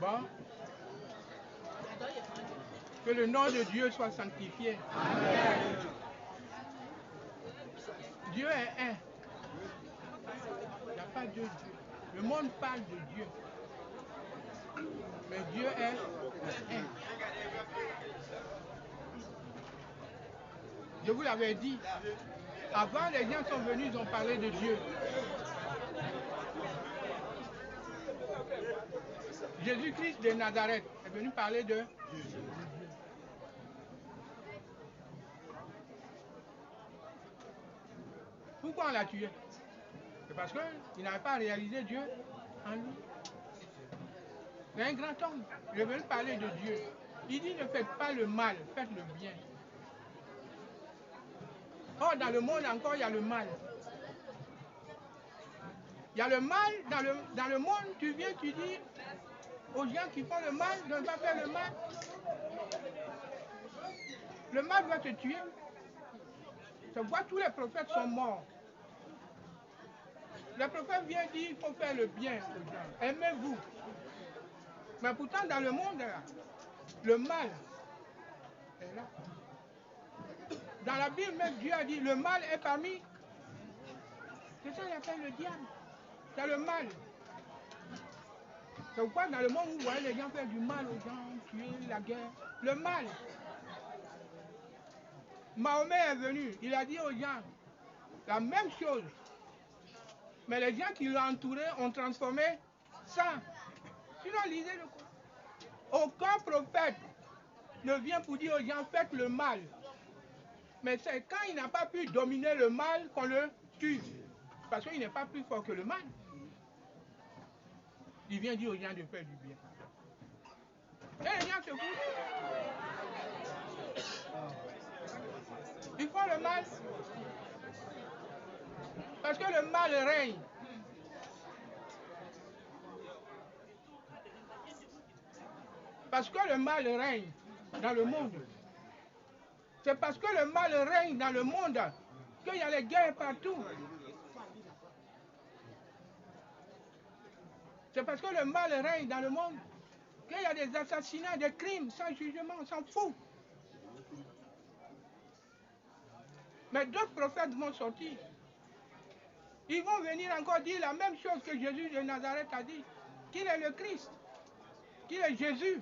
Bon. Que le nom de Dieu soit sanctifié. Amen. Dieu est un. Il n'y a pas deux dieux. Le monde parle de Dieu. Mais Dieu est un. Je vous l'avais dit. Avant, les gens sont venus, ils ont parlé de Dieu. Jésus-Christ de Nazareth est venu parler de Dieu. Pourquoi on l'a tué? C'est parce qu'il n'avait pas réalisé Dieu en lui. C'est un grand homme. Il est venu parler de Dieu. Il dit ne faites pas le mal, faites le bien. Or, dans le monde encore, il y a le mal. Il y a le mal dans le monde. Tu viens, tu dis aux gens qui font le mal de ne pas faire le mal. Le mal va te tuer. Tu vois, tous les prophètes sont morts. Le prophète vient dire qu'il faut faire le bien aux gens. Aimez-vous. Mais pourtant, dans le monde, là, le mal est là. Dans la Bible, même Dieu a dit, le mal est parmi. C'est ça qu'il appelle le diable. C'est le mal. C'est pourquoi dans le monde, vous voyez les gens faire du mal aux gens, tuer, la guerre. Le mal. Mahomet est venu, il a dit aux gens la même chose. Mais les gens qui l'ont entouré ont transformé ça. Sinon, lisez le Coran. Aucun prophète ne vient pour dire aux gens faites le mal. Mais c'est quand il n'a pas pu dominer le mal qu'on le tue. Parce qu'il n'est pas plus fort que le mal. Il vient dire aux gens de faire du bien. Et les gens se foutent. Ils font le mal. Parce que le mal règne. Parce que le mal règne dans le monde. C'est parce que le mal règne dans le monde qu'il y a les guerres partout. C'est parce que le mal règne dans le monde qu'il y a des assassinats, des crimes sans jugement, on s'en fout. Mais d'autres prophètes vont sortir. Ils vont venir encore dire la même chose que Jésus de Nazareth a dit. Qu'il est le Christ. Qu'il est Jésus.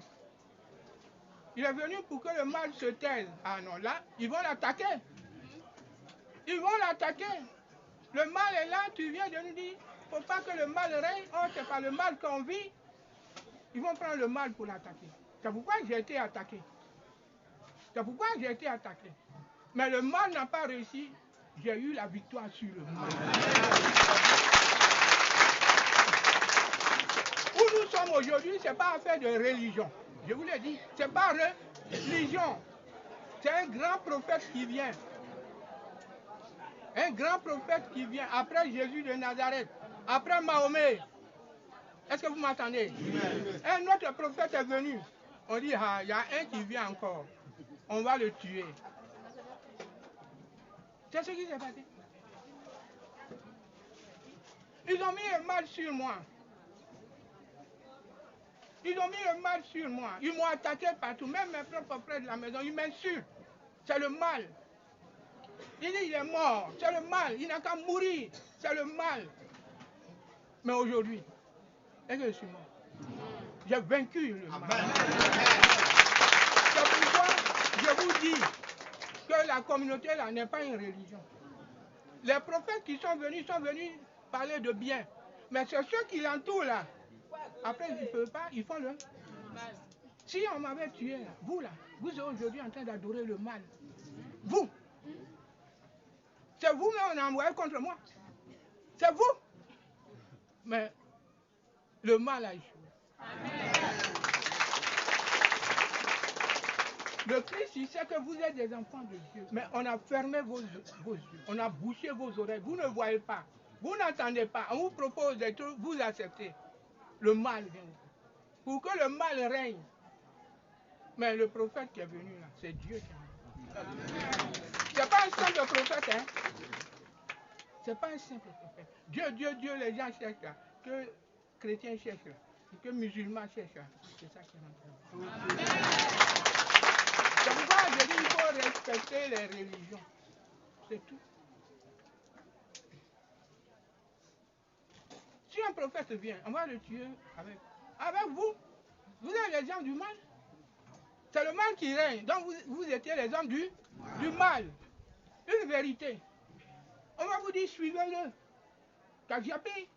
Il est venu pour que le mal se taise. Ah non, là, ils vont l'attaquer. Ils vont l'attaquer. Le mal est là, tu viens de nous dire, il ne faut pas que le mal règne. Oh, c'est pas le mal qu'on vit. Ils vont prendre le mal pour l'attaquer. C'est pourquoi j'ai été attaqué. C'est pourquoi j'ai été attaqué. Mais le mal n'a pas réussi. J'ai eu la victoire sur le mal. Où nous sommes aujourd'hui, ce n'est pas affaire de religion. Je vous l'ai dit, ce n'est pas religion. C'est un grand prophète qui vient. Un grand prophète qui vient après Jésus de Nazareth, après Mahomet. Est-ce que vous m'entendez? Un autre prophète est venu. On dit, ah, il y a un qui vient encore. On va le tuer. C'est ce qui s'est passé. Ils ont mis le mal sur moi. Ils ont mis le mal sur moi. Ils m'ont attaqué partout. Même mes propres frères de la maison, ils m'insultent. C'est le mal. Il dit, il est mort. C'est le mal. Il n'a qu'à mourir. C'est le mal. Mais aujourd'hui, est-ce que je suis mort? J'ai vaincu le mal. C'est pourquoi je vous dis que la communauté là n'est pas une religion. Les prophètes qui sont venus parler de bien. Mais c'est ceux qui l'entourent là. Après, ils ne peuvent pas, ils font le mal. Si on m'avait tué, vous là, vous êtes aujourd'hui en train d'adorer le mal. Vous. C'est vous-même on a envoyé contre moi. C'est vous. Mais le mal a échoué. Le Christ, il sait que vous êtes des enfants de Dieu. Mais on a fermé vos yeux. On a bouché vos oreilles. Vous ne voyez pas. Vous n'entendez pas. On vous propose des trucs, vous acceptez. Le mal vient. Pour que le mal règne. Mais le prophète qui est venu là, c'est Dieu qui est venu. C'est pas un simple prophète, hein. C'est pas un simple prophète. Dieu, les gens cherchent là. Que chrétiens cherchent là. que musulman cherche. C'est ça qui est en train. C'est pourquoi je dis qu'il faut respecter les religions. C'est tout. Si un prophète vient, on va le tuer avec vous. Vous êtes les gens du mal. C'est le mal qui règne. Donc vous étiez les hommes du mal. Une vérité. On va vous dire, suivez-le. Kajiapi.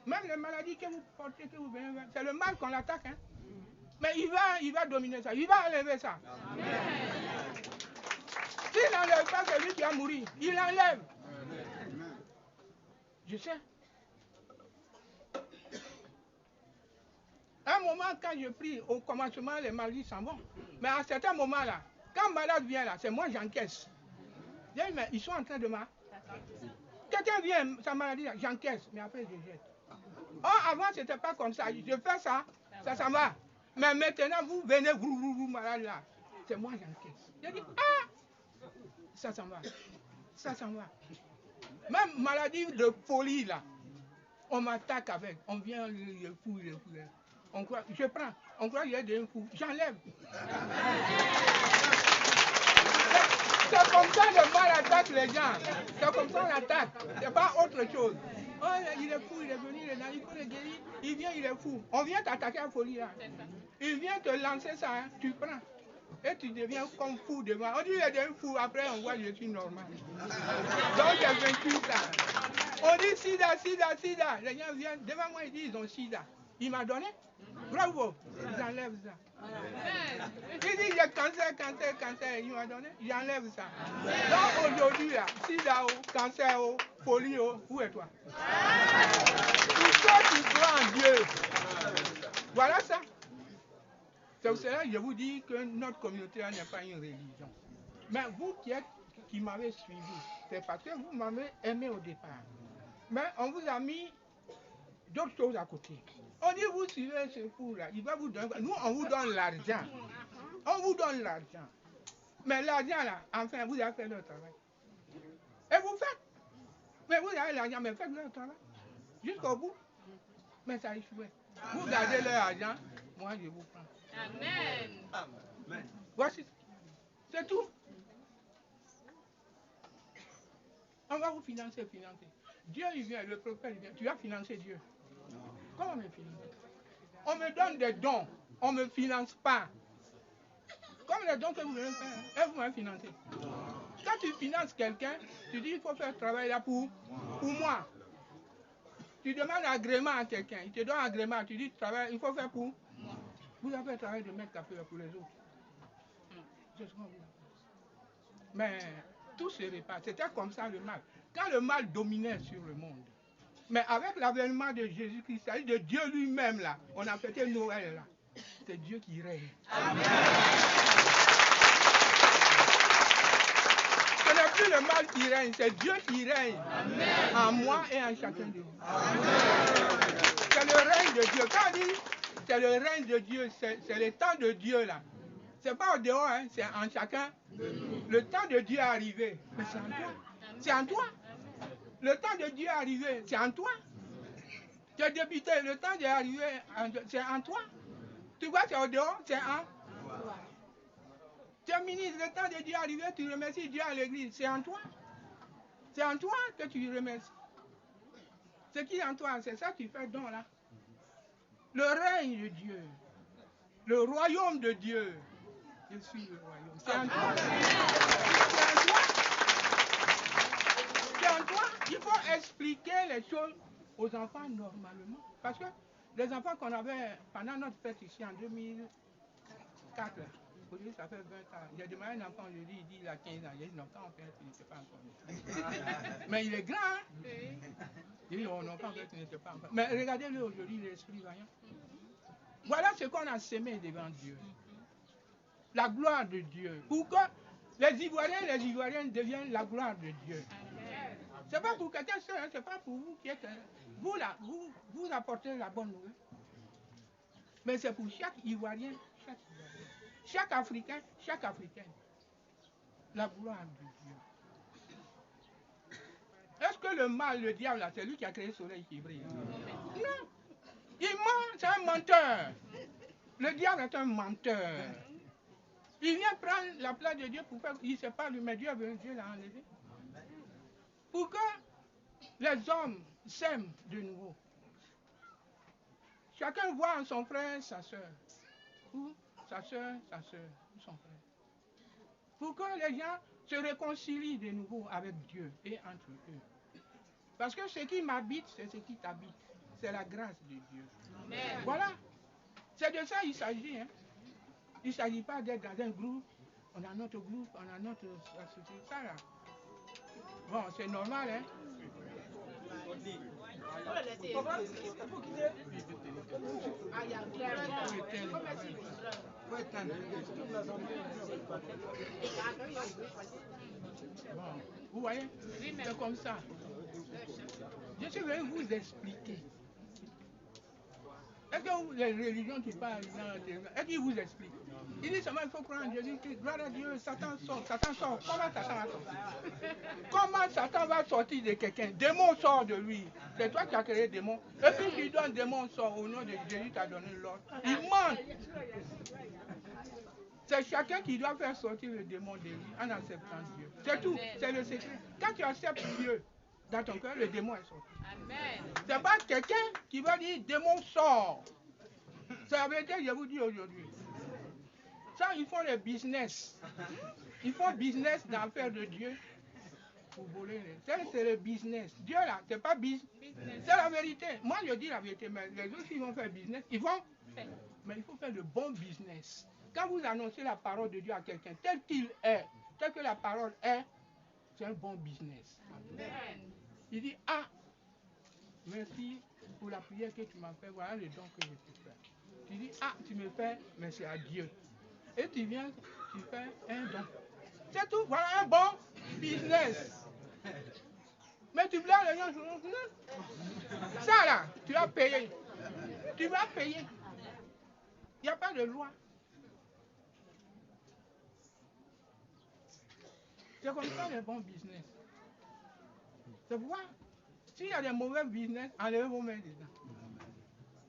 Même les maladies que vous portez, que vous venez, c'est le mal qu'on attaque. Hein? Mais il va dominer ça. Il va enlever ça. S'il n'enlève pas celui qui a mouru, il enlève. Je sais. À un moment, quand je prie, au commencement, les maladies s'en vont. Mais à un certain moment, là, quand malade vient, là, c'est moi j'encaisse. Mais ils sont en train de m'attaquer. Quelqu'un vient, sa maladie, j'encaisse, mais après je jette. Oh, avant, c'était pas comme ça. Je fais ça, ça s'en va. Mais maintenant, vous venez, vous malade là. C'est moi j'encaisse. Je dis, ah, ça s'en va. Ça s'en va. Même maladie de folie, là, on m'attaque avec. On vient, il est fou. On croit, je prends. On croit qu'il y a des fous. J'enlève. C'est comme ça le mal attaque les gens. C'est comme ça on attaque. C'est pas autre chose. Oh, il est fou, il est venu, il faut le guérir. Il vient, il est fou. On vient t'attaquer à folie là. Il vient te lancer ça, hein. Tu prends. Et tu deviens comme fou devant. On dit il est un fou, après on voit je suis normal. Donc j'ai vaincu ça. On dit sida. Les gens viennent devant moi, ils disent ils ont sida. Il m'a donné. Bravo. J'enlève ça. Il dit j'ai cancer. Il m'a donné. J'enlève ça. Donc aujourd'hui, là, sida, cancer, folie, où est toi? Pour ceux qui croient en Dieu. Voilà ça. C'est pour cela que je vous dis que notre communauté n'est pas une religion. Mais vous qui m'avez suivi, c'est parce que vous m'avez aimé au départ. Mais on vous a mis d'autres choses à côté. On dit vous suivez ce fou-là, il va vous donner. Nous, on vous donne l'argent. On vous donne l'argent. Mais l'argent, là, enfin, vous avez fait le travail. Et vous faites. Mais vous avez l'argent, mais faites le travail. Jusqu'au bout. Mais ça échoue. Vous gardez leur argent, moi je vous prends. Amen. Voici. C'est tout. On va vous financer. Dieu, il vient, le prophète, il vient. Tu vas financer Dieu. Comment me financer? On me donne des dons. On ne me finance pas. Comme les dons que vous venez faire, et vous m'avez financé. Quand tu finances quelqu'un, tu dis il faut faire travail là pour moi. Tu demandes agrément à quelqu'un, il te donne agrément, tu dis travail, il faut faire pour moi. Vous avez le travail de mettre café pour les autres. C'est ce qu'on vous a. Mais tout se répare. C'était comme ça le mal. Quand le mal dominait sur le monde. Mais avec l'avènement de Jésus-Christ, c'est-à-dire de Dieu lui-même là, on a fêté Noël là. C'est Dieu qui règne. Amen. Ce n'est plus le mal qui règne, c'est Dieu qui règne. Amen. En moi et en chacun de vous. C'est le règne de Dieu. Quand on dit c'est le règne de Dieu, c'est le temps de Dieu là. C'est pas au dehors, hein, c'est en chacun. Le temps de Dieu est arrivé. Mais c'est en toi. C'est en toi. Le temps de Dieu est arrivé. C'est en toi. Tu es député, le temps est arrivé. C'est en toi. Tu vois, c'est au dehors, c'est en toi. Tu es ministre, le temps de Dieu est arrivé, tu remercies Dieu à l'église. C'est en toi. C'est en toi que tu remercies. Ce qui est en toi, c'est ça que tu fais don là. Le règne de Dieu. Le royaume de Dieu. Je suis le royaume. C'est en toi. C'est en toi. C'est en toi. Il faut expliquer les choses aux enfants normalement. Parce que les enfants qu'on avait pendant notre fête ici en 2004, aujourd'hui ça fait 20 ans. J'ai demandé un enfant aujourd'hui, il dit il a 15 ans. J'ai dit non, quand on fait, tu ne sais pas encore. Mais il est grand, hein? Il dit oh non, quand on fait, tu ne sais pas encore. Mais regardez-le aujourd'hui, l'esprit vaillant. Voilà ce qu'on a semé devant Dieu. La gloire de Dieu. Pour que les Ivoiriens deviennent la gloire de Dieu. Ce n'est pas pour quelqu'un seul, hein, ce n'est pas pour vous qui êtes. Vous là, vous apportez la bonne nouvelle. Mais c'est pour chaque Ivoirien, chaque Africain, chaque Africaine. La gloire de Dieu. Est-ce que que le mal, le diable, là, c'est lui qui a créé le soleil qui brille. Non. Il ment, c'est un menteur. Le diable est un menteur. Il vient prendre la place de Dieu pour faire. Il ne sait pas lui, mais Dieu l'a enlevé. Pour que les hommes s'aiment de nouveau. Chacun voit en son frère sa soeur. Ou sa soeur, ou son frère. Pour que les gens se réconcilient de nouveau avec Dieu et entre eux. Parce que ce qui m'habite, c'est ce qui t'habite. C'est la grâce de Dieu. Amen. Voilà. C'est de ça qu'il s'agit. Hein. Il ne s'agit pas d'être dans un groupe. On a notre groupe, on a notre société. Ça là. Bon, c'est normal, hein. Bon, vous voyez, c'est comme ça. Je suis venu vous expliquer. Est-ce que les religions qui parlent, est-ce qu'ils vous expliquent? Ils disent seulement il faut croire en Jésus-Christ, gloire à Dieu, Satan sort. Comment Satan va sortir? Comment Satan va sortir de quelqu'un? Démon sort de lui. C'est toi qui as créé le démon. Et puis tu donnes démon sort au nom de Jésus, tu as donné l'ordre. Il ment. C'est chacun qui doit faire sortir le démon de lui en acceptant Dieu. C'est tout, c'est le secret. Quand tu acceptes Dieu dans ton cœur, le démon est sorti. C'est pas quelqu'un qui va dire démon sort. C'est la vérité, je vous dis aujourd'hui. Ça, ils font le business. Ils font business d'affaires de Dieu pour voler. C'est le business. Dieu là, c'est pas business. C'est la vérité. Moi, je dis la vérité, mais les autres, ils vont faire business. Ils vont faire. Mais il faut faire le bon business. Quand vous annoncez la parole de Dieu à quelqu'un, tel qu'il est, tel que la parole est, c'est un bon business. Amen. Il dit, ah, merci pour la prière que tu m'as fait, voilà le don que je peux faire. Tu dis, ah, tu me fais, mais c'est à Dieu. Et tu viens, tu fais un don. C'est tout, voilà un bon business. Mais tu blâmes les gens, ça là, tu vas payer. Tu vas payer. Il n'y a pas de loi. C'est comme ça le bon business. C'est pourquoi, s'il y a des mauvais business, enlevez vos mains dedans.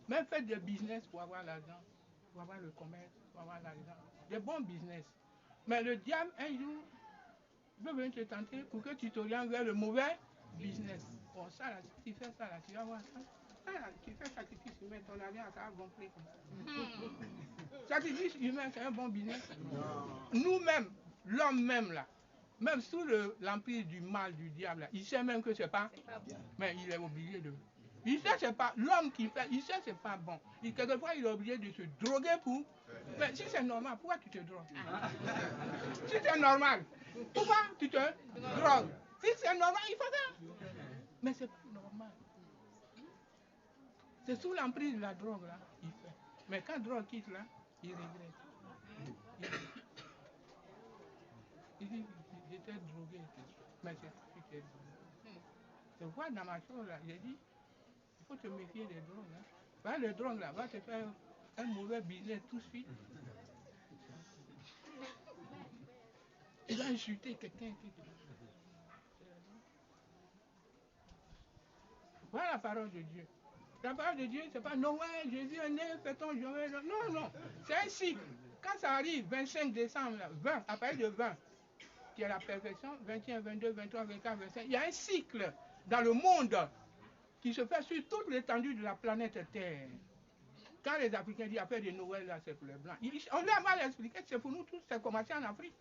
Mais faites des business pour avoir l'argent, pour avoir le commerce, pour avoir l'argent. Des bons business. Mais le diable, un jour, peut venir te tenter pour que tu t'orientes vers le mauvais business. Bon, ça là, si tu fais ça là, tu vas voir ça. Ça là, tu fais sacrifice humain, ton argent, ça va gonfler comme ça. Sacrifice humain, c'est un bon business. Nous-mêmes, l'homme même là, même sous l'empire du mal, du diable, là, il sait même que c'est pas, mais il est obligé de. Il sait c'est pas, l'homme qui fait, il sait c'est pas bon. Quelquefois, il est obligé de se droguer pour. Mais si c'est normal, pourquoi tu te drogues? Si c'est normal, pourquoi tu te drogues? Si c'est normal, il faut ça. Mais c'est pas normal. C'est sous l'emprise de la drogue là, il fait. Mais quand la drogue quitte là, il regrette. Il dit, j'étais drogué. Mais c'est toi qui t'es drogué. Je vois dans ma chose là, j'ai dit, il faut te méfier des drogues. Hein. Bah, les drogues là, va te faire un mauvais business tout de suite. Il a insulté quelqu'un qui. Voilà la parole de Dieu. La parole de Dieu, c'est pas Noël, Jésus est né, fêtons Joël. Non, non. C'est un cycle. Quand ça arrive, 25 décembre, 20, à partir de 20, qui est la perfection, 21, 22, 23, 24, 25, il y a un cycle dans le monde qui se fait sur toute l'étendue de la planète Terre. Quand les Africains disent affaire de Noël, là, c'est pour les Blancs. On leur a mal expliqué que c'est pour nous tous, c'est commencé en Afrique.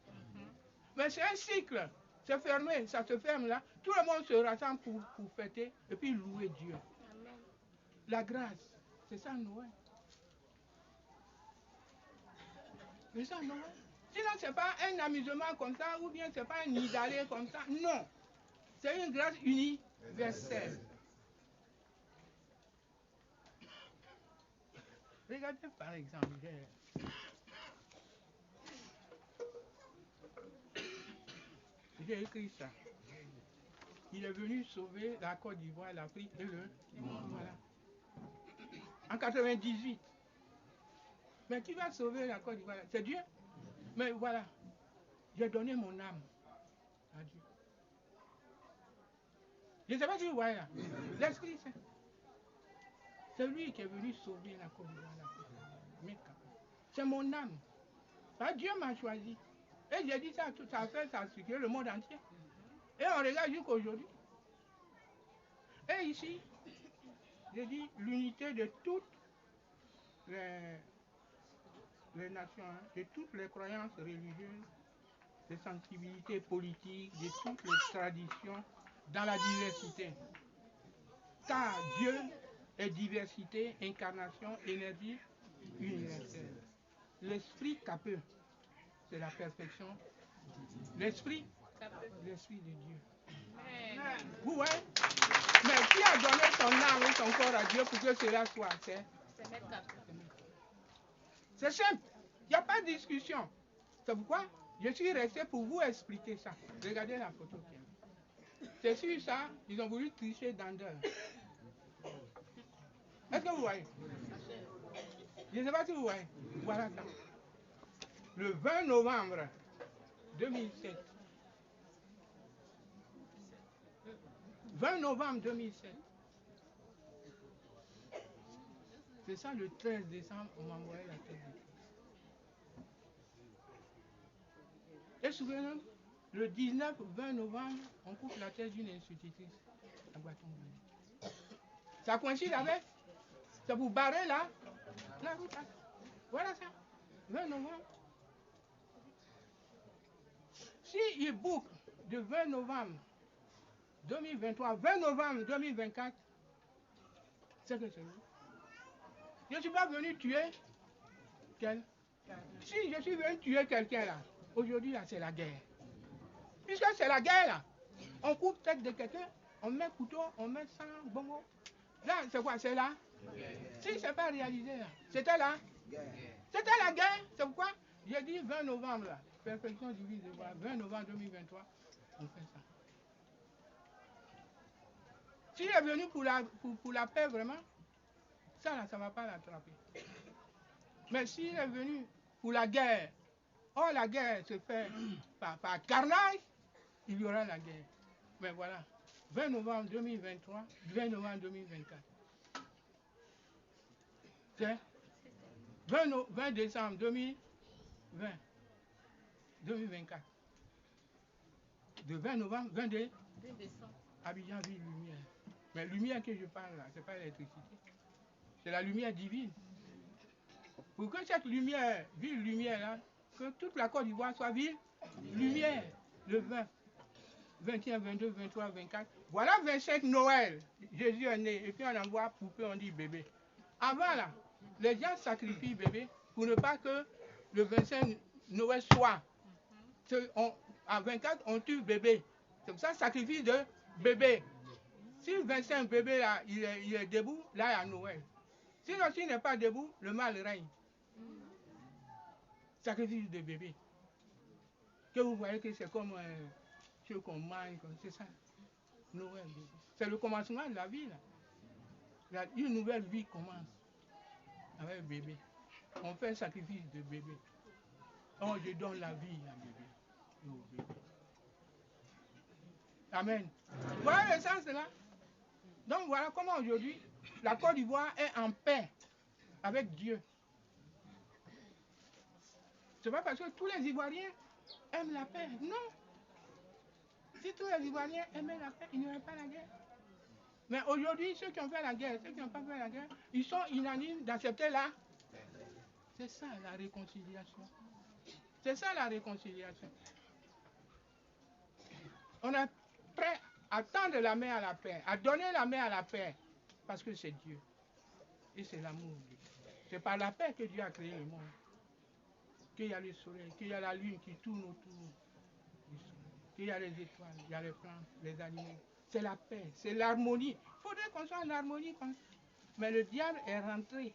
Mais c'est un cycle. C'est fermé, ça se ferme là. Tout le monde se rassemble pour fêter et puis louer Dieu. Amen. La grâce, c'est ça Noël. C'est ça Noël. Sinon, ce n'est pas un amusement comme ça ou bien ce n'est pas un nid d'aller comme ça. Non. C'est une grâce universelle. Regardez par exemple, j'ai écrit ça. Il est venu sauver la Côte d'Ivoire, l'Afrique et le monde. Voilà. En 98. Mais qui va sauver la Côte d'Ivoire? C'est Dieu. Mais voilà, j'ai donné mon âme à Dieu. Je ne sais pas si vous voyez là. L'Esprit Saint. C'est lui qui est venu sauver la Côte d'Ivoire. C'est mon âme. Dieu m'a choisi. Et j'ai dit ça, ça a fait, ça a circulé le monde entier. Et on regarde jusqu'à aujourd'hui. Et ici, j'ai dit l'unité de toutes les nations, hein, de toutes les croyances religieuses, des sensibilités politiques, de toutes les traditions dans la diversité. Car Dieu est diversité, incarnation, énergie universelle. L'esprit capeux, c'est la perfection. L'esprit de Dieu. Vous voyez? Mais qui a donné son âme et son corps à Dieu pour que cela soit? C'est simple. Il n'y a pas de discussion. C'est pourquoi je suis resté pour vous expliquer ça. Regardez la photo. C'est sur ça, ils ont voulu tricher d'Ander. Est-ce que vous voyez? Je ne sais pas si vous voyez. Voilà ça. Le 20 novembre 2007. 20 novembre 2007. C'est ça, le 13 décembre, on m'a envoyé la tête de Christ. Et souvenez-vous, le 19-20 novembre, on coupe la tête d'une institutrice à Bâton. Ça coïncide avec? Ça vous barrez là? La route là. Voilà ça. 20 novembre. Si il boucle de 20 novembre 2023, 20 novembre 2024, c'est que c'est vous. Je ne suis pas venu tuer quelqu'un. Si je suis venu tuer quelqu'un là, aujourd'hui là, c'est la guerre. Puisque c'est la guerre là, on coupe tête de quelqu'un, on met couteau, on met sang, bongo. Là, c'est quoi? C'est là? Si c'est pas réalisé là, c'était là? C'était la guerre, c'est pourquoi j'ai dit 20 novembre là, perfection divine de voir, 20 novembre 2023, on fait ça. S'il est venu pour la paix vraiment, ça là, ça ne va pas l'attraper. Mais s'il est venu pour la guerre, oh la guerre se fait par carnage, il y aura la guerre. Mais voilà, 20 novembre 2023, 20 novembre 2024. C'est 20 décembre 2020, 2024. De 20 novembre, 20 décembre. Abidjan, ville, lumière. Mais lumière que je parle là, ce n'est pas l'électricité. C'est la lumière divine. Pour que cette lumière, ville, lumière là, que toute la Côte d'Ivoire soit ville, lumière, le 20, 21, 22, 23, 24. Voilà 25 Noël, Jésus est né, et puis on envoie poupée, on dit bébé. Avant là, les gens sacrifient bébé pour ne pas que le 25 Noël soit. À 24, on tue bébé. C'est pour ça, sacrifice de bébé. Si le 25 bébé là, il est debout, là il y a Noël. Sinon, s'il n'est pas debout, le mal règne. Sacrifice de bébé. Que vous voyez que c'est comme ce qu'on mange, c'est ça. Noël, bébé. C'est le commencement de la vie là. Une nouvelle vie commence avec bébé. On fait un sacrifice de bébé. Oh, je donne la vie à bébé. Oh, bébé. Amen. Voilà le sens de là. Donc voilà comment aujourd'hui la Côte d'Ivoire est en paix avec Dieu. C'est pas parce que tous les Ivoiriens aiment la paix. Non. Si tous les Ivoiriens aimaient la paix, il n'y aurait pas la guerre. Mais aujourd'hui, ceux qui ont fait la guerre, ceux qui n'ont pas fait la guerre, ils sont unanimes d'accepter la. C'est ça la réconciliation. C'est ça la réconciliation. On est prêt à tendre la main à la paix, à donner la main à la paix, parce que c'est Dieu. Et c'est l'amour de Dieu. C'est par la paix que Dieu a créé le monde. Qu'il y a le soleil, qu'il y a la lune qui tourne autour du soleil, qu'il y a les étoiles, il y a les plantes, les animaux. C'est la paix, c'est l'harmonie. Il faudrait qu'on soit en harmonie. Mais le diable est rentré.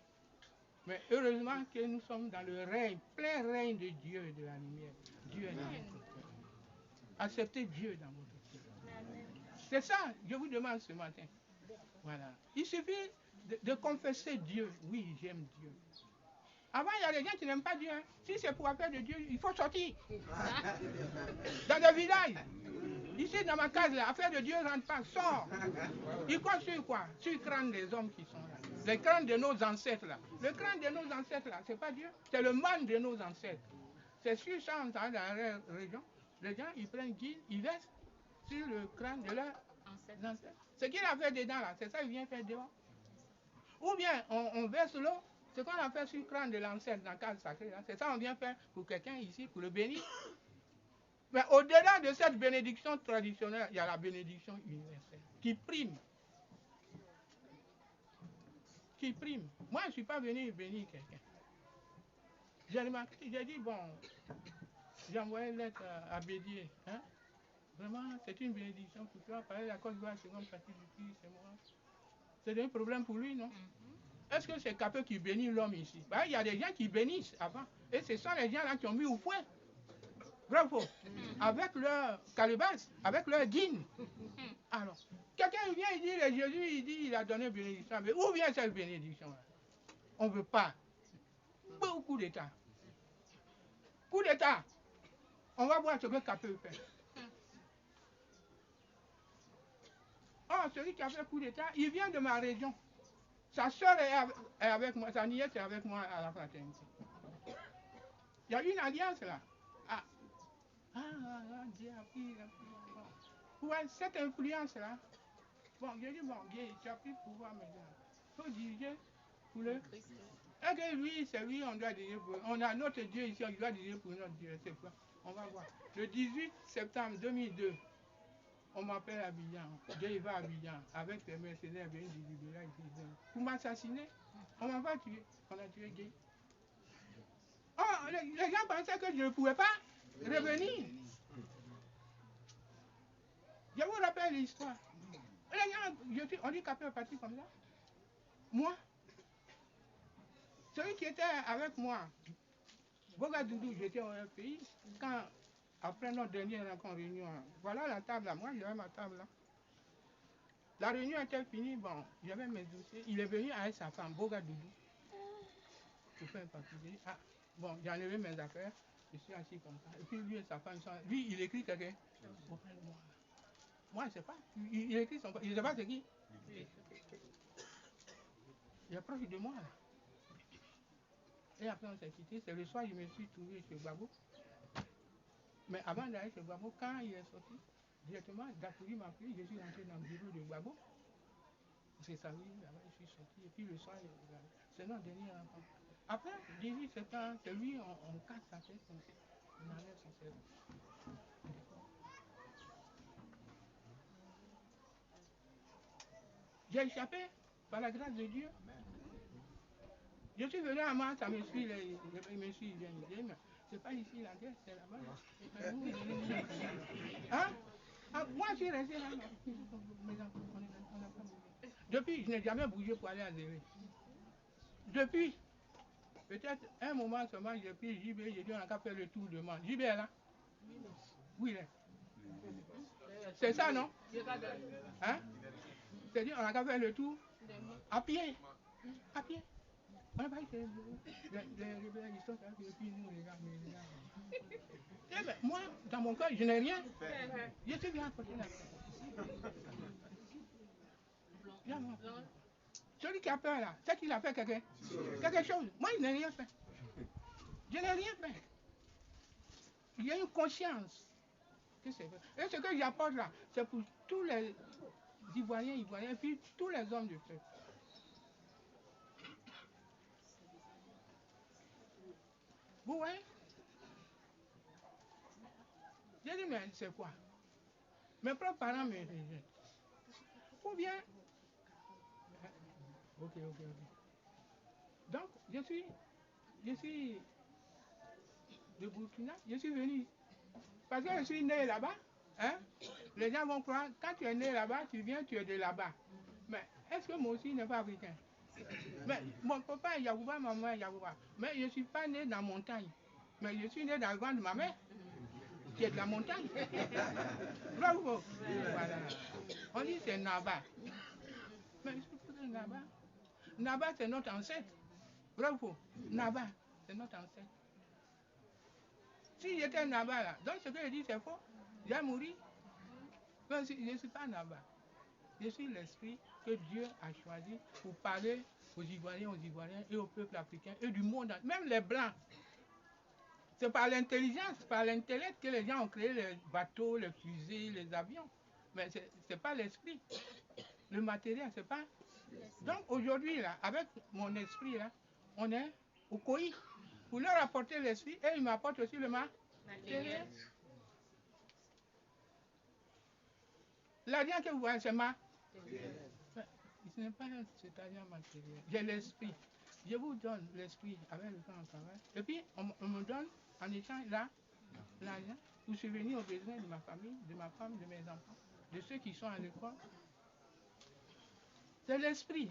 Mais heureusement que nous sommes dans le règne, plein règne de Dieu et de la lumière. Dieu est dans notre cœur. Acceptez Dieu dans votre cœur. C'est ça, je vous demande ce matin. Voilà. Il suffit de confesser Dieu. Oui, j'aime Dieu. Avant, il y a des gens qui n'aiment pas Dieu. Hein. Si c'est pour affaire de Dieu, il faut sortir. Dans le village. Ici, dans ma case, là, affaire de Dieu ne rentre pas, sors. Il compte sur quoi? Sur le crâne des hommes qui sont là. Le crâne de nos ancêtres, là. Le crâne de nos ancêtres, là, c'est pas Dieu. C'est le mal de nos ancêtres. C'est sur ça, dans la région. Les gens, ils prennent guide, ils versent sur le crâne de leurs ancêtres. Ce qu'il a fait dedans, là, c'est ça qu'il vient faire dehors. Ou bien, on verse l'eau, ce qu'on a fait sur le crâne de l'ancêtre dans le cadre sacré, c'est ça qu'on vient faire pour quelqu'un ici, pour le bénir. Mais au-delà de cette bénédiction traditionnelle, il y a la bénédiction universelle qui prime. Qui prime. Moi, je ne suis pas venu bénir quelqu'un. J'ai remarqué, j'ai dit, bon, j'ai envoyé une lettre à Bédier. Hein? Vraiment, c'est une bénédiction pour toi. Parler de la Côte d'Ivoire, seconde partie du pays, c'est moi. C'est un problème pour lui, non? Est-ce que c'est Capeux qui bénit l'homme ici? Ben, il y a des gens qui bénissent avant. Et ce sont les gens là qui ont mis au fouet. Bravo. Avec leur calebasse, avec leur guine. Alors, quelqu'un vient, il dit, Jésus, il dit, il a donné une bénédiction. Mais où vient cette bénédiction-là? On ne veut pas. Coup d'État. Coup d'État. On va voir ce que Capeux fait. Oh, celui qui a fait coup d'État, il vient de ma région. Sa soeur est avec moi, sa nièce est avec moi à la fraternité. Il y a une alliance là. Dieu a pris. Ouais, cette influence-là. Bon, j'ai dit, bon, Dieu, tu as pris le pouvoir maintenant. Il faut diriger pour le Christ. Et que lui, c'est lui, on doit diriger pour. On a notre Dieu ici, on doit diriger pour notre Dieu. C'est quoi? On va voir. Le 18 septembre 2002, on m'appelle à Abidjan. Dieu va à Abidjan avec les mercenaires venus du Libéral ici. Pour m'assassiner, on m'a pas tué. On a tué Dieu. Oh, les gens pensaient que je ne pouvais pas revenir. Je vous rappelle l'histoire. Les gens, on dit Capeux est parti comme ça. Moi, celui qui était avec moi, Bogadoudou, j'étais au pays, quand, après notre dernière rencontre, réunion, voilà la table là, moi j'avais ma table là. La réunion était finie, bon, j'avais mes dossiers, il est venu avec sa femme, Bogadoudou. Je fais un papier, bon, j'ai enlevé mes affaires, je suis assis comme ça, et puis lui et sa femme, lui il écrit quelqu'un. Moi je ne sais pas, il écrit son, je ne sais pas c'est qui. Il est proche de moi là. Et après on s'est quitté, c'est le soir je me suis trouvé chez Gbagbo. Mais avant d'aller chez Gbagbo, quand il est sorti, directement, Dakouri m'a pris, je suis rentré dans le bureau de Gbagbo. C'est ça, oui, là-bas, je suis sorti, et puis le soir, c'est notre dernier enfant. Après, 18 septembre, c'est lui, on casse sa tête, on enlève son cerveau. J'ai échappé par la grâce de Dieu. Je suis venu à Mars, ça me suit, il me suit, il vient me dire, mais c'est pas ici la guerre, c'est là-bas. Hein? Moi, je suis resté là. Depuis, je n'ai jamais bougé pour aller à Zéré. Depuis, peut-être un moment seulement, j'ai pris JB, j'ai dit on a qu'à faire le tour de Mars. JB est là? Oui, il est. C'est ça, non? Hein? C'est-à-dire on a qu'à faire le tour à pied. À pied. On n'a pas été les rebelles, ils sont là, et puis nous, les gars. Eh ben, moi, dans mon cœur, je n'ai rien. Je suis bien à côté là. Celui qui a peur là, c'est qu'il a fait quelque chose. Moi, je n'ai rien fait. Je n'ai rien fait. Il y a une conscience que c'est vrai. Et ce que j'apporte là, c'est pour tous les Ivoiriens, et puis tous les hommes du peuple. Vous voyez? J'ai dit, mais c'est quoi? Mes propres parents me rejettent. Ou bien, ok. Donc, je suis de Burkina, je suis venu. Parce que je suis né là-bas, hein? Les gens vont croire, quand tu es né là-bas, tu viens, tu es de là-bas. Mais est-ce que moi aussi, je n'ai pas africain? Mais mon papa est Yagouba, ma maman est Yagouba. Mais je ne suis pas né dans la montagne. Mais je suis né dans le ventre de ma mère, qui est de la montagne. Bravo. Voilà. On dit c'est Naba. Mais je suis pas Naba. Naba, c'est notre ancêtre. Bravo. Naba, c'est notre ancêtre. Si j'étais Naba là, donc ce que je dis c'est faux. J'ai mouru. Même si je ne suis pas là-bas. Je suis l'esprit que Dieu a choisi pour parler aux Ivoiriens et au peuple africain et du monde, même les Blancs. C'est par l'intelligence, par l'intellect que les gens ont créé les bateaux, les fusées, les avions. Mais ce n'est pas l'esprit. Le matériel, c'est pas. Donc aujourd'hui, là, avec mon esprit, là, on est au COI pour leur apporter l'esprit et ils m'apportent aussi le matériel. L'argent que vous voyez, c'est ma. Ce n'est pas cet argent matériel. J'ai l'esprit. Je vous donne l'esprit avec lequel on travaille. Et puis, on me donne en échange l'argent pour subvenir aux besoins de ma famille, de ma femme, de mes enfants, de ceux qui sont à l'école. C'est l'esprit.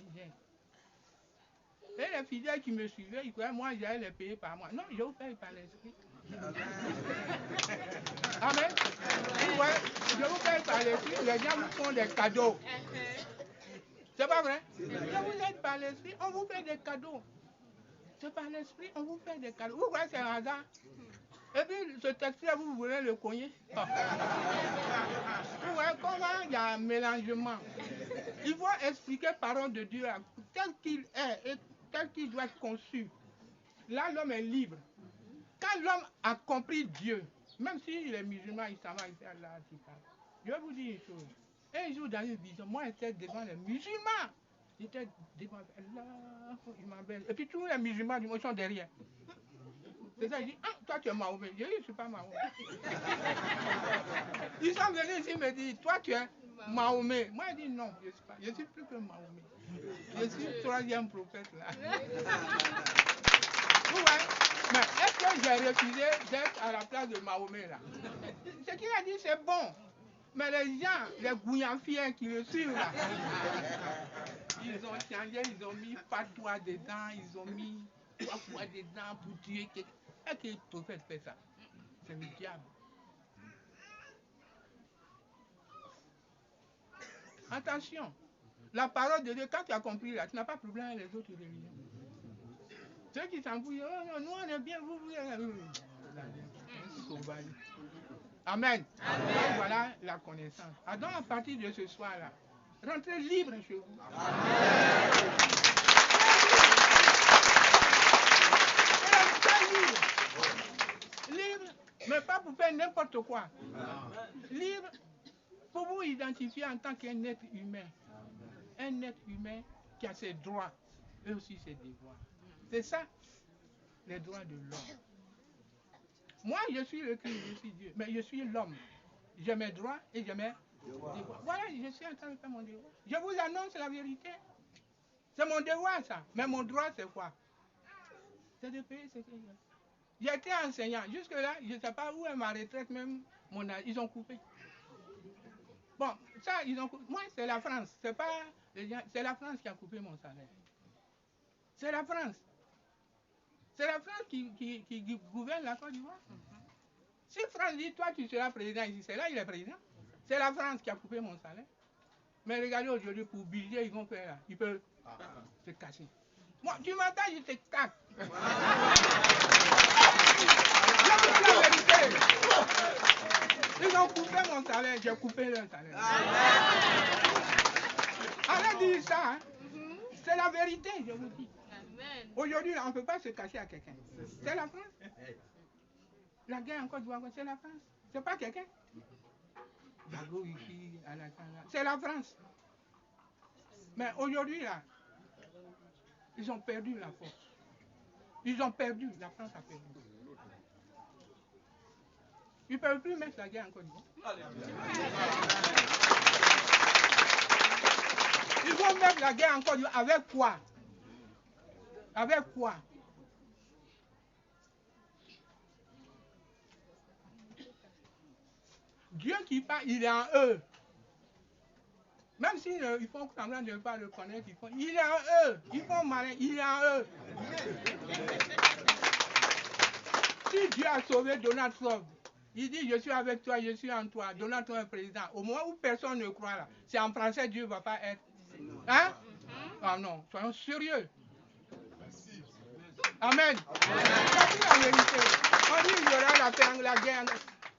Et les fidèles qui me suivaient, ils croyaient moi j'allais les payer par mois. Non, je vous paye par l'esprit. Amen. Vous voyez, je vous paye par l'esprit, les gens vous font des cadeaux. C'est pas vrai? Je vous aide par l'esprit, on vous fait des cadeaux. C'est par l'esprit, on vous fait des cadeaux. Vous voyez, c'est un hasard. Et puis, ce texte-là, vous voulez le cogner. Vous voyez comment il y a un mélangement. Il faut expliquer parole de Dieu tel qu'il est et tel qu'il doit être conçu. Là, l'homme est libre. Quand l'homme a compris Dieu, même s'il est musulman, il s'en va, il fait Allah, je vais vous dire une chose. Un jour dans une vision, moi j'étais devant les musulmans. J'étais devant Allah, il m'appelle. Et puis tous les musulmans du monde sont derrière. C'est ça, il dit, ah, toi tu es Mahomet. Je dis, je ne suis pas Mahomet. Ils sont venus ici me dire, toi tu es Mahomet. Moi je dis non, je ne suis pas. Je suis plus que Mahomet. Je suis le troisième prophète là. Vous voyez? Mais est-ce que j'ai refusé d'être à la place de Mahomet là? Ce qu'il a dit c'est bon. Mais les gens, les gouillanfiens qui le suivent là, ils ont changé, ils ont mis patois dedans, ils ont mis patois dedans pour tuer quelqu'un. Est-ce que le prophète fait ça? C'est le diable. Attention, la parole de Dieu, quand tu as compris là, tu n'as pas de problème avec les autres religions. Ceux qui s'en fouillent, oh non, nous on est bien, vous. Amen. Amen. Voilà la connaissance. Donc à partir de ce soir-là, rentrez libre chez vous. Amen. Libre, mais pas pour faire n'importe quoi. Libre pour vous identifier en tant qu'un être humain. Un être humain qui a ses droits et aussi ses devoirs. C'est ça, les droits de l'homme. Moi, je suis le Christ, je suis Dieu, mais je suis l'homme. J'ai mes droits et j'ai mes devoirs. Voilà, je suis en train de faire mon devoir. Je vous annonce la vérité. C'est mon devoir, ça. Mais mon droit, c'est quoi? C'est de payer ce que j'ai. J'étais enseignant. Jusque-là, je ne sais pas où est ma retraite, même mon âge. Ils ont coupé. Bon, ça, ils ont coupé. Moi, c'est la France. C'est pas c'est la France qui a coupé mon salaire. C'est la France. C'est la France qui gouverne la Côte d'Ivoire. Si France dit, toi, tu seras président ici, c'est là il est président. C'est la France qui a coupé mon salaire. Mais regardez aujourd'hui, pour budget, ils vont faire là. Ils peuvent se casser. Moi, tu m'entends, je te casse. Je vous dis la vérité. Ils ont coupé mon salaire, j'ai coupé leur salaire. Allez dire ça, hein. C'est la vérité, je vous dis. Aujourd'hui, on ne peut pas se cacher à quelqu'un. C'est la France. La guerre en Côte d'Ivoire, c'est la France. C'est pas quelqu'un. C'est la France. Mais aujourd'hui, là, ils ont perdu la force. Ils ont perdu. La France a perdu. Ils ne peuvent plus mettre la guerre en Côte d'Ivoire. Ils vont mettre la guerre en Côte d'Ivoire avec quoi? Avec quoi? Dieu qui parle, il est en eux. Même s'ils font semblant de ne pas le connaître, il est en eux. Ils font malin, il est en eux. Si Dieu a sauvé Donald Trump, il dit, je suis avec toi, je suis en toi. Donald Trump est président. Au moment où personne ne croit là, c'est en français, Dieu ne va pas être. Hein? Ah non, soyons sérieux. Amen. C'est la vérité. On dit qu'il y aura la guerre.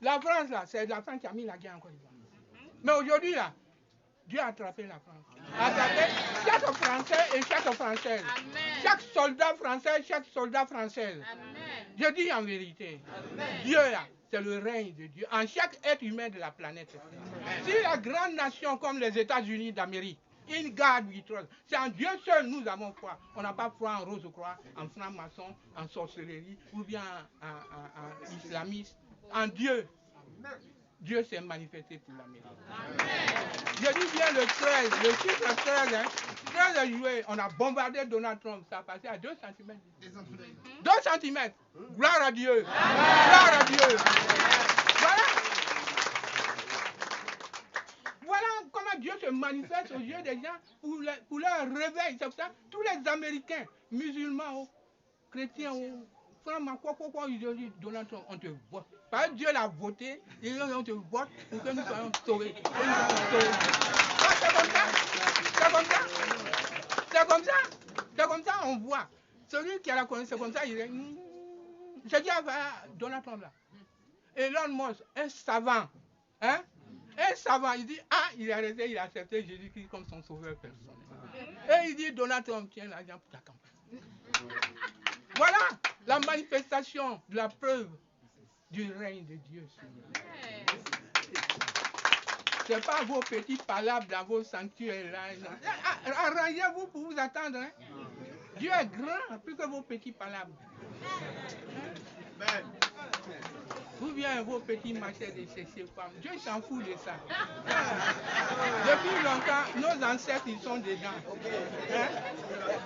La France, là, c'est la France qui a mis la guerre en Côte d'Ivoire. Mais aujourd'hui, là, Dieu a attrapé la France. Attrapé chaque Français et chaque Française. Amen. Chaque soldat français, chaque soldat française. Amen. Je dis en vérité, Amen. Dieu, là, c'est le règne de Dieu en chaque être humain de la planète. Amen. Si la grande nation comme les États-Unis d'Amérique, une garde vitrole, c'est en Dieu seul nous avons foi. On n'a pas foi en Rose-Croix, en franc-maçon, en sorcellerie ou bien en islamiste. En Dieu. Dieu s'est manifesté pour l'Amérique. Je dis bien le 13, le chiffre 13, hein, 13 juillet, on a bombardé Donald Trump, ça a passé à 2 cm. 2 cm. Gloire à Dieu. Gloire à Dieu. Voilà. Voilà comment Dieu se manifeste aux yeux des gens pour leur réveil. C'est pour ça tous les Américains, musulmans, chrétiens, francs-maçons, ils disent Donald Trump, on te vote. Parce que Dieu l'a voté, et on te vote pour que nous soyons sauvés. C'est comme ça. C'est comme ça. C'est comme ça. C'est comme ça, on voit. Celui qui a la connaissance, c'est comme ça, il dit, je dis à Donald Trump là. Elon Musk, un savant, hein? Un savant, il dit, il est arrêté, il a accepté Jésus-Christ comme son sauveur personnel. Et il dit, Donald Trump, tiens l'argent pour ta campagne. Voilà la manifestation de la preuve du règne de Dieu. Ce n'est pas vos petits palabres dans vos sanctuaires là. Arrangez-vous pour vous attendre. Hein? Dieu est grand plus que vos petits palabres. Hein? Ou bien vos petits machets de chercher femmes. Dieu s'en fout de ça. Depuis longtemps, nos ancêtres, ils sont dedans. Hein?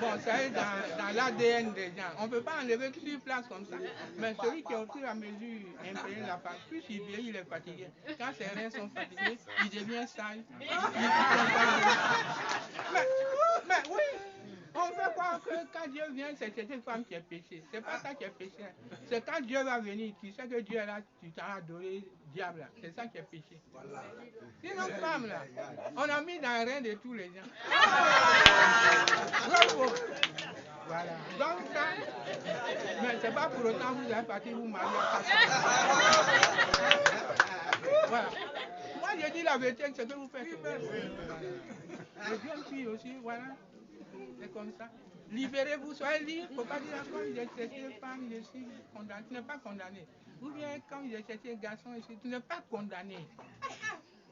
Bon, ça est dans l'ADN des gens. On ne peut pas enlever sur place comme ça. Mais celui qui est au fur et à mesure imprègne la femme, plus il vieillit, il est fatigué. Quand ses reins sont fatigués, il devient sale. Mais oui! On veut croire que quand Dieu vient, c'est cette femme qui est péché. C'est pas ça qui est péché. C'est quand Dieu va venir, tu sais que Dieu est là, tu t'as adoré le diable. C'est ça qui est péché. C'est nos femmes là. On a mis dans le rein de tous les gens. Voilà. Donc ça, mais c'est pas pour autant que vous allez partir vous marier à voilà. Moi je dis la vérité, c'est que vous faites. Les jeunes filles aussi, voilà. C'est comme ça. Libérez-vous, soyez libres. Il ne faut pas dire quand il est cherché femme, je suis condamné. Tu n'es pas condamné. Ou bien quand il est cherché garçon, tu n'es pas condamné.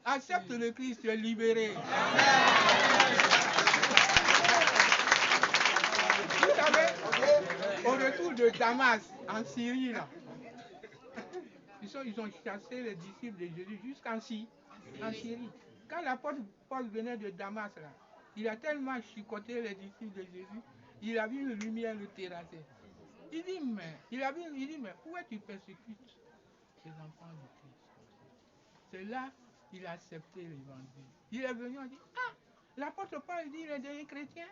Accepte le Christ, tu es libéré. Vous savez, au retour de Damas, en Syrie, là, ils ont chassé les disciples de Jésus jusqu'en Syrie. Quand l'apôtre Paul venait de Damas, là, il a tellement chicoté les disciples de Jésus, il a vu une lumière le terrasser. Il dit, mais où est-ce que tu persécutes les enfants du Christ? C'est là qu'il a accepté l'évangile. Il est venu, on dit, l'apôtre Paul dit, il est devenu chrétien.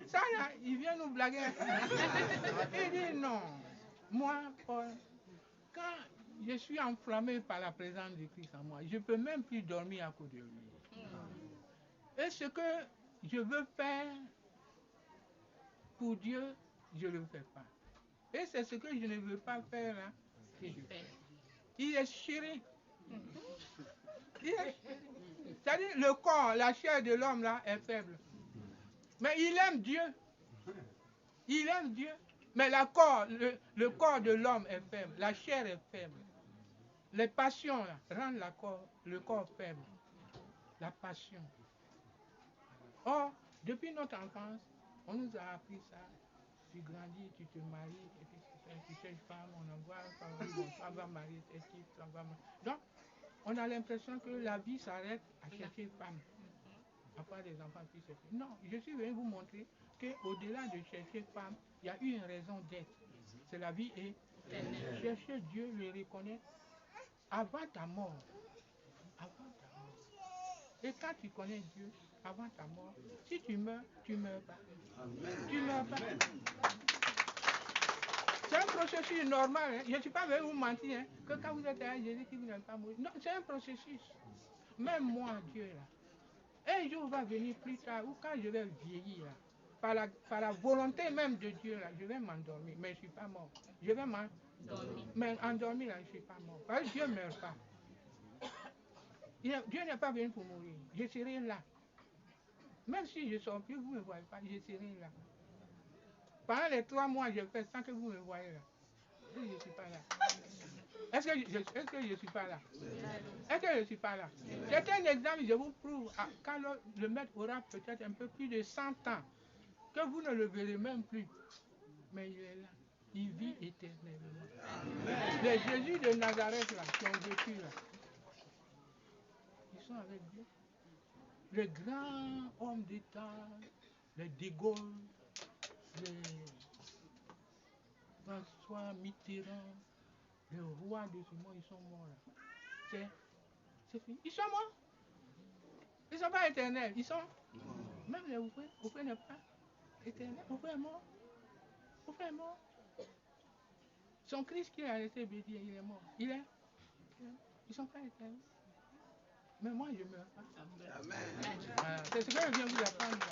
Ça là, il vient nous blaguer. Il dit, non, moi, Paul, quand je suis enflammé par la présence de Christ en moi, je ne peux même plus dormir à cause de lui. Et ce que je veux faire pour Dieu, je ne le fais pas. Et c'est ce que je ne veux pas faire là, que je fais. Il est chéri. C'est-à-dire le corps, la chair de l'homme là est faible. Mais il aime Dieu. Il aime Dieu. Mais le corps de l'homme est faible. La chair est faible. Les passions là, rendent le corps faible. La passion. Or, depuis notre enfance, on nous a appris ça. Tu grandis, tu te maries, et puis tu cherches femme, on envoie, on va marier, on va marier. Donc, on a l'impression que la vie s'arrête à chercher une femme. Avoir des enfants, puis c'est tout. Non, je suis venu vous montrer qu'au-delà de chercher femme, il y a une raison d'être. C'est la vie et chercher Dieu, le reconnaître avant ta mort. Avant ta mort. Et quand tu connais Dieu, avant ta mort, si tu meurs pas. Tu meurs pas. C'est un processus normal. Hein. Je ne suis pas venu vous mentir hein, que quand vous êtes à Jésus, vous n'allez pas mourir. Non, c'est un processus. Même moi, Dieu, là. Un jour va venir plus tard, ou quand je vais vieillir, là, par la volonté même de Dieu, là, je vais m'endormir. Mais je ne suis pas mort. Je vais m'endormir. Mais endormir, là, je ne suis pas mort. Parce que Dieu ne meurt pas. Dieu n'est pas venu pour mourir. Je serai là. Même si je ne sors plus, vous ne me voyez pas, je serai là. Pendant les 3 mois, je fais sans que vous me voyez là. Je ne suis pas là. Est-ce que je ne suis pas là? Est-ce que je ne suis pas là? C'est un exemple, je vous prouve, quand le maître aura peut-être un peu plus de 100 ans, que vous ne le verrez même plus. Mais il est là. Il vit éternellement. Les Jésus de Nazareth là, qui ont vécu là, ils sont avec Dieu. Les grands hommes d'État, les De Gaulle, les François Mitterrand, les rois de ce monde, ils sont morts là. C'est fini. Ils sont morts. Ils ne sont pas éternels. Ils sont. Même les Oufoué n'est pas éternel. Oufoué est mort. Oufoué est mort. Son Christ qui a laissé bédir, il est mort. Ils ne sont pas éternels. Mais moi, je ne meurs pas. Voilà. C'est ce que je viens vous apprendre là.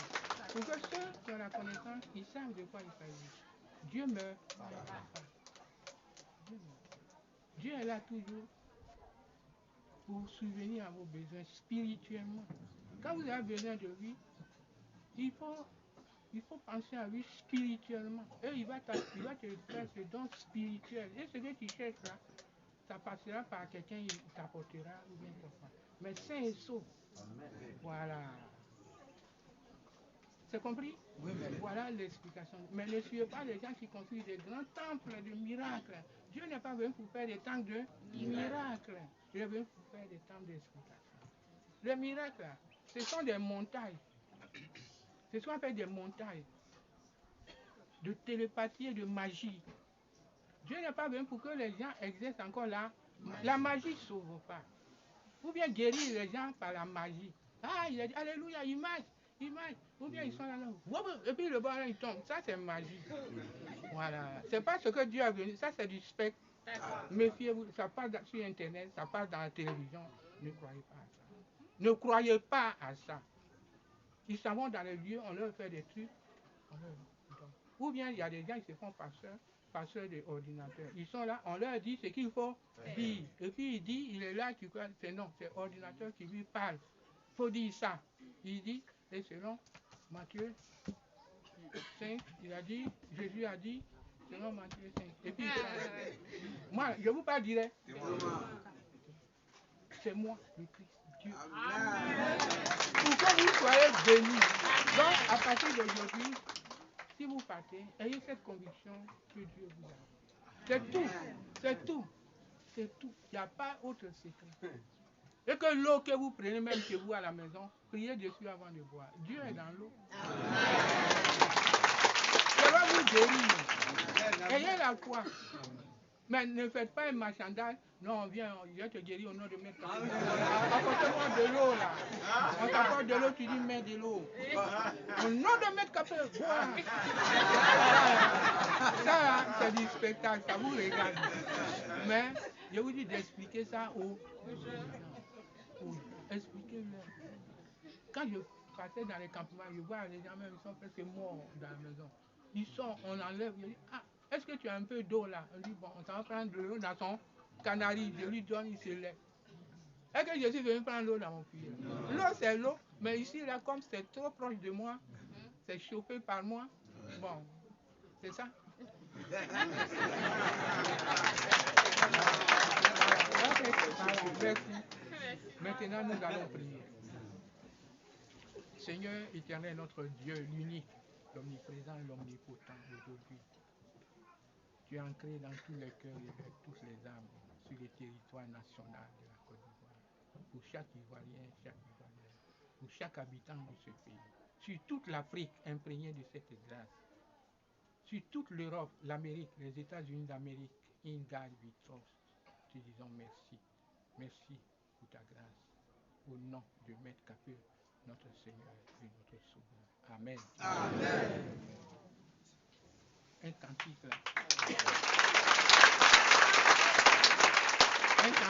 Pour que ceux qui ont la connaissance, ils savent de quoi il s'agit. Dieu meurt pas. Dieu est là toujours pour subvenir à vos besoins spirituellement. Quand vous avez besoin de lui, il faut penser à lui spirituellement. Et il va te faire ce don spirituel. Et ce que tu cherches là, ça passera par quelqu'un, il t'apportera ou bien quoi. Mais sain et sauf. Voilà. C'est compris? Oui, mais voilà l'explication. Mais ne suivez pas les gens qui construisent des grands temples de miracles. Dieu n'est pas venu pour faire des temples de miracles. Il est venu pour faire des temples d'explication. Les miracles, ce sont des montagnes. Ce sont en fait des montagnes de télépathie et de magie. Dieu n'est pas venu pour que les gens exercent encore là. La magie ne sauve pas. Ou bien guérir les gens par la magie. Ah, il a dit, alléluia, il marche. Ou bien ils sont là, et puis le ballon il tombe. Ça c'est magie. Voilà. C'est pas ce que Dieu a venu. Ça c'est du spectre. Méfiez-vous. Ça passe sur Internet, ça passe dans la télévision. Ne croyez pas à ça. Ne croyez pas à ça. Ils s'en vont dans les lieux, on leur fait des trucs. Ou bien il y a des gens qui se font passeurs d'ordinateur. Ils sont là, on leur dit ce qu'il faut dire. Et puis il dit, il est là, tu crois, c'est non, c'est l'ordinateur qui lui parle. Il faut dire ça. Il dit, et selon Matthieu 5, il a dit, Jésus a dit, selon Matthieu 5. Et puis, moi, je vous pas dirai. C'est moi, le Christ, Dieu. Pour que vous soyez bénis. Donc, à partir d'aujourd'hui, si vous partez, ayez cette conviction que Dieu vous a. C'est tout. C'est tout. C'est tout. Il n'y a pas autre secret. Et que l'eau que vous prenez même chez vous à la maison, priez dessus avant de boire. Dieu est dans l'eau. Ça va vous guérir. Ayez la foi. Mais ne faites pas un marchandage. Non, viens, je vais te guérir au nom de Maître Capé. Apporte-moi de l'eau là. On t'apporte de l'eau, tu dis mets de l'eau. Au nom de Maître Capé, bois. Ça, c'est du spectacle, ça vous regarde. Mais je vous dis d'expliquer ça aux gens. Expliquez-leur. Quand je passais dans les campements, je vois les gens même, ils sont presque morts dans la maison. Ils sont, on enlève, je dis, ah, est-ce que tu as un peu d'eau là? On dit, bon, on s'en va prendre de l'eau dans son canari, je lui donne, il se lève. Est-ce que je suis venu prendre l'eau dans mon puits? L'eau, c'est l'eau, mais ici, là, comme c'est trop proche de moi, c'est chauffé par moi, bon, c'est ça. Merci. Maintenant, nous allons prier. Seigneur éternel, notre Dieu, l'unique, l'omniprésent et l'omnipotent aujourd'hui. Tu es ancré dans tous les cœurs et avec toutes les âmes sur les territoires nationaux de la Côte d'Ivoire. Pour chaque Ivoirien, pour chaque habitant de ce pays. Sur toute l'Afrique imprégnée de cette grâce. Sur toute l'Europe, l'Amérique, les États-Unis d'Amérique, in God we trust. Te disons merci. Merci pour ta grâce. Au nom de Maître Capé, notre Seigneur et notre Sauveur. Amen. Amen. Un cantique là.